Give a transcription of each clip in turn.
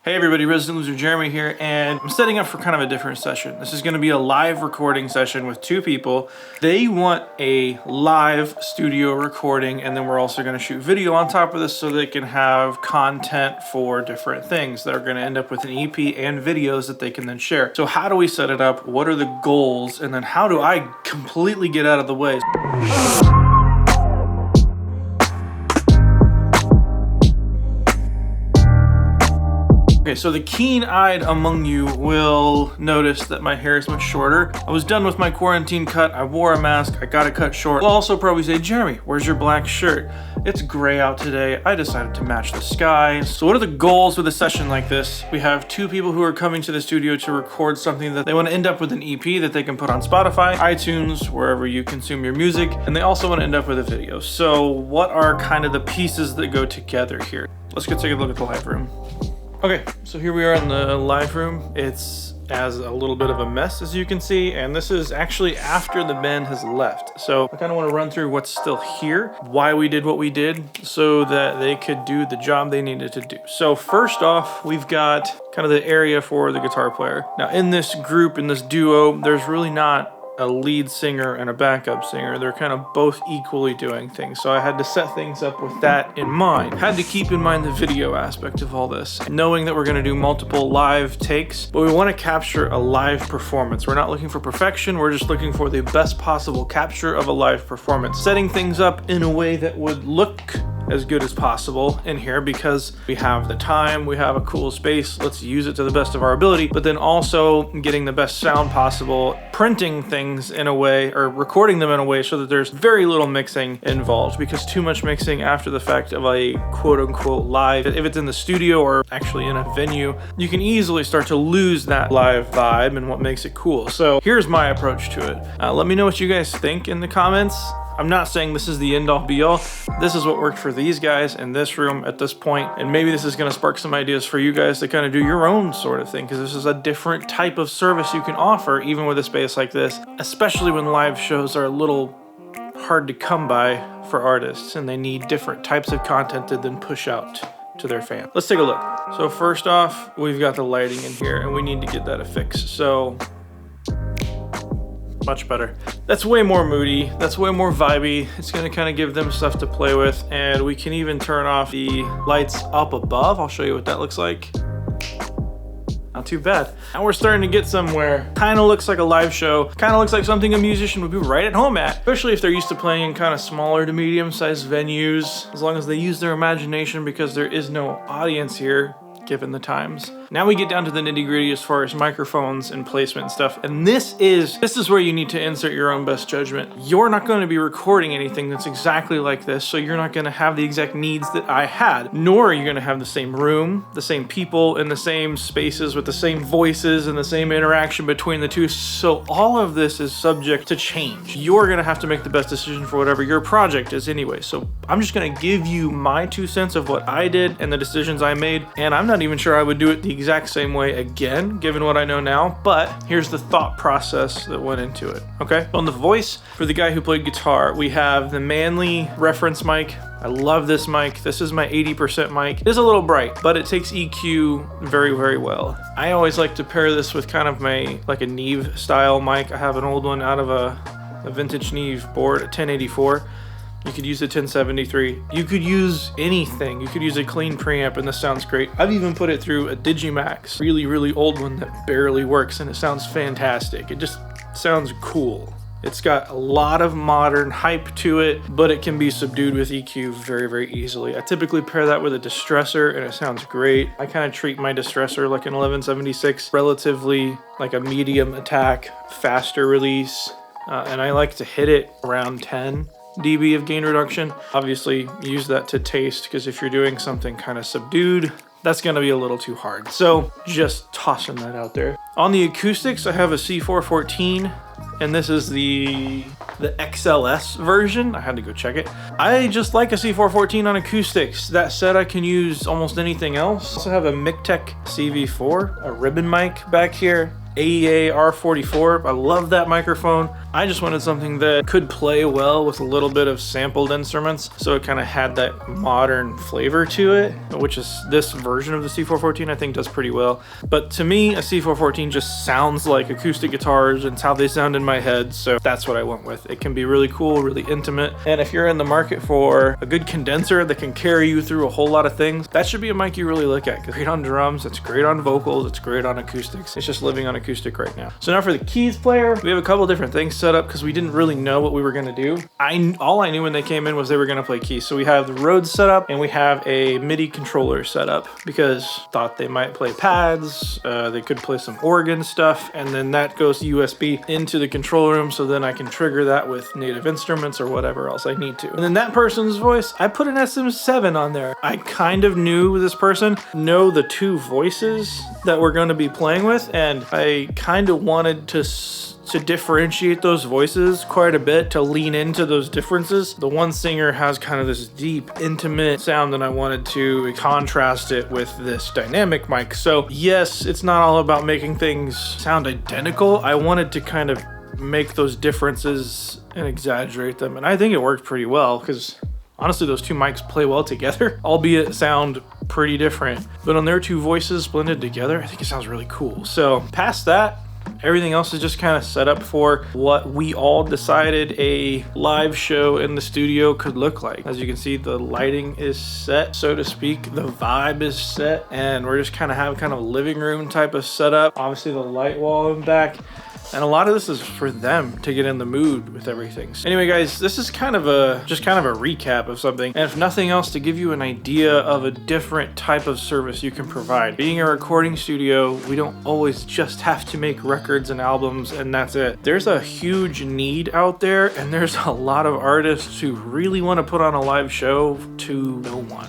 Hey everybody, Resident Loser Jeremy here, and I'm setting up for kind of a different session. This is going to be a live recording session with two people. They want a live studio recording, and then we're also going to shoot video on top of this so they can have content for different things. They're going to end up with an EP and videos that they can then share. So how do we set it up? What are the goals? And then how do I completely get out of the way? Okay, so the keen-eyed among you will notice that my hair is much shorter. I was done with my quarantine cut. I wore a mask. I got it cut short. We'll also probably say, Jeremy, where's your black shirt? It's gray out today. I decided to match the sky. So what are the goals with a session like this? We have two people who are coming to the studio to record something that they want to end up with an EP that they can put on Spotify, iTunes, wherever you consume your music, and they also want to end up with a video. So what are kind of the pieces that go together here? Let's go take a look at the live room. Okay, so here we are in the live room. It's as a little bit of a mess, as you can see, and this is actually after the band has left. So I kind of want to run through what's still here, why we did what we did, so that they could do the job they needed to do. So first off, we've got kind of the area for the guitar player. Now in this group, in this duo, there's really not a lead singer and a backup singer. They're kind of both equally doing things. So I had to set things up with that in mind. Had to keep in mind the video aspect of all this, knowing that we're going to do multiple live takes, but we want to capture a live performance. We're not looking for perfection. We're just looking for the best possible capture of a live performance. Setting things up in a way that would look as good as possible in here because we have the time, we have a cool space, let's use it to the best of our ability, but then also getting the best sound possible, printing things in a way or recording them in a way so that there's very little mixing involved, because too much mixing after the fact of a quote-unquote live, if it's in the studio or actually in a venue, you can easily start to lose that live vibe and what makes it cool. So here's my approach to it. Let me know what you guys think in the comments. I'm not saying this is the end all be all. This is what worked for these guys in this room at this point, and maybe this is going to spark some ideas for you guys to kind of do your own sort of thing, because this is a different type of service you can offer even with a space like this, especially when live shows are a little hard to come by for artists and they need different types of content to then push out to their fans. Let's take a look. So first off, we've got the lighting in here and we need to get that affixed. So much better. That's way more moody. That's way more vibey. It's going to kind of give them stuff to play with. And we can even turn off the lights up above. I'll show you what that looks like. Not too bad. Now we're starting to get somewhere. Kind of looks like a live show. Kind of looks like something a musician would be right at home at, especially if they're used to playing in kind of smaller to medium-sized venues, as long as they use their imagination, because there is no audience here given the times. Now we get down to the nitty-gritty as far as microphones and placement and stuff, and this is where you need to insert your own best judgment. You're not going to be recording anything that's exactly like this, so you're not going to have the exact needs that I had, nor are you going to have the same room, the same people in the same spaces with the same voices and the same interaction between the two, so all of this is subject to change. You're going to have to make the best decision for whatever your project is anyway, so I'm just going to give you my 2 cents of what I did and the decisions I made, and I'm not even sure I would do it the exact same way again, given what I know now, but here's the thought process that went into it, okay? On the voice, for the guy who played guitar, we have the Manley reference mic. I love this mic. This is my 80% mic. It is a little bright, but it takes EQ very, very well. I always like to pair this with kind of like a Neve style mic. I have an old one out of a vintage Neve board, a 1084. You could use a 1073. You could use anything. You could use a clean preamp and this sounds great. I've even put it through a Digimax, really, really old one that barely works, and it sounds fantastic. It just sounds cool. It's got a lot of modern hype to it, but it can be subdued with EQ very, very easily. I typically pair that with a distressor and it sounds great. I kind of treat my distressor like an 1176, relatively like a medium attack, faster release, and I like to hit it around 10 dB of gain reduction. Obviously use that to taste, because if you're doing something kind of subdued, that's going to be a little too hard. So just tossing that out there. On the acoustics, I have a C414, and this is the XLS version. I had to go check it. I just like a C414 on acoustics. That said, I can use almost anything else. I also have a Mictech CV4, a ribbon mic back here. AEA R44. I love that microphone. I just wanted something that could play well with a little bit of sampled instruments, so it kind of had that modern flavor to it, which is this version of the C414 I think does pretty well. But to me, a C414 just sounds like acoustic guitars, and it's how they sound in my head, so that's what I went with. It can be really cool, really intimate, and if you're in the market for a good condenser that can carry you through a whole lot of things, that should be a mic you really look at. It's great on drums, it's great on vocals, it's great on acoustics. It's just living on acoustic right now. So now for the keys player, we have a couple different things set up because we didn't really know what we were gonna do. All I knew when they came in was they were gonna play keys. So we have the Rhodes set up and we have a MIDI controller set up because thought they might play pads, they could play some organ stuff, and then that goes USB into the control room, so then I can trigger that with native instruments or whatever else I need to. And then that person's voice, I put an SM7 on there. I kind of knew this person know the two voices that we're gonna be playing with, and I kind of wanted to differentiate those voices quite a bit, to lean into those differences. The one singer has kind of this deep, intimate sound, and I wanted to contrast it with this dynamic mic. So yes, it's not all about making things sound identical. I wanted to kind of make those differences and exaggerate them, and I think it worked pretty well because honestly, those two mics play well together, albeit sound pretty different. But on their two voices blended together, I think it sounds really cool. So past that, everything else is just kind of set up for what we all decided a live show in the studio could look like. As you can see, the lighting is set, so to speak. The vibe is set, and we're just kind of having kind of a living room type of setup. Obviously, the light wall in back. And a lot of this is for them to get in the mood with everything. So anyway, guys, this is kind of a recap of something. And if nothing else, to give you an idea of a different type of service you can provide. Being a recording studio, we don't always just have to make records and albums and that's it. There's a huge need out there, and there's a lot of artists who really want to put on a live show to no one.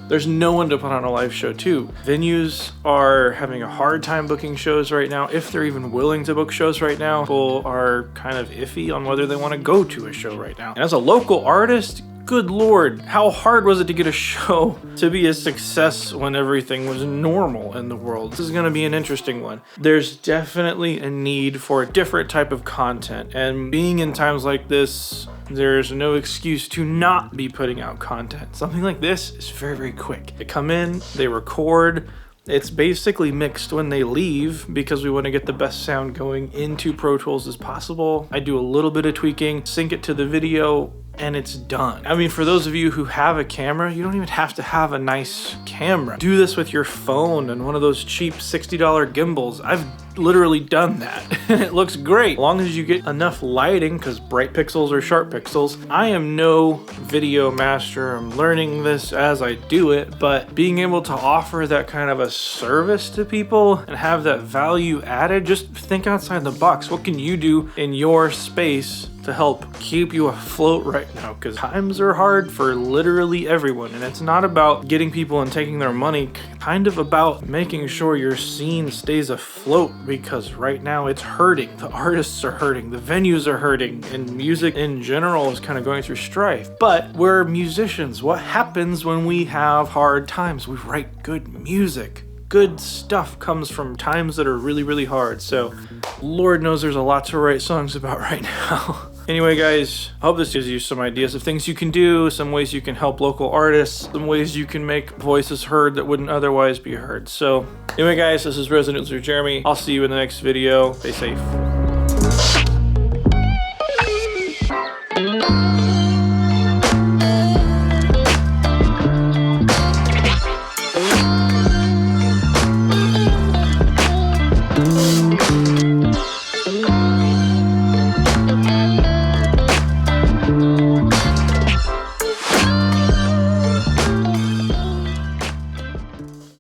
There's no one to put on a live show to. Venues are having a hard time booking shows right now, if they're even willing to book shows right now. People are kind of iffy on whether they want to go to a show right now. And as a local artist, good Lord, how hard was it to get a show to be a success when everything was normal in the world? This is gonna be an interesting one. There's definitely a need for a different type of content, and being in times like this, there's no excuse to not be putting out content. Something like this is very, very quick. They come in, they record, it's basically mixed when they leave because we want to get the best sound going into Pro Tools as possible. I do a little bit of tweaking, sync it to the video, and it's done. I mean, for those of you who have a camera, you don't even have to have a nice camera. Do this with your phone and one of those cheap $60 gimbals. I've literally done that and it looks great. As long as you get enough lighting, because bright pixels are sharp pixels. I am no video master. I'm learning this as I do it, but being able to offer that kind of a service to people and have that value added, just think outside the box. What can you do in your space to help keep you afloat right now? Because times are hard for literally everyone, and it's not about getting people and taking their money, kind of about making sure your scene stays afloat, because right now it's hurting. The artists are hurting, the venues are hurting, and music in general is kind of going through strife. But we're musicians. What happens when we have hard times? We write good music. Good stuff comes from times that are really, really hard. So Lord knows there's a lot to write songs about right now. Anyway, guys, I hope this gives you some ideas of things you can do, some ways you can help local artists, some ways you can make voices heard that wouldn't otherwise be heard. So anyway, guys, this is Resident Loser Jeremy. I'll see you in the next video. Stay safe.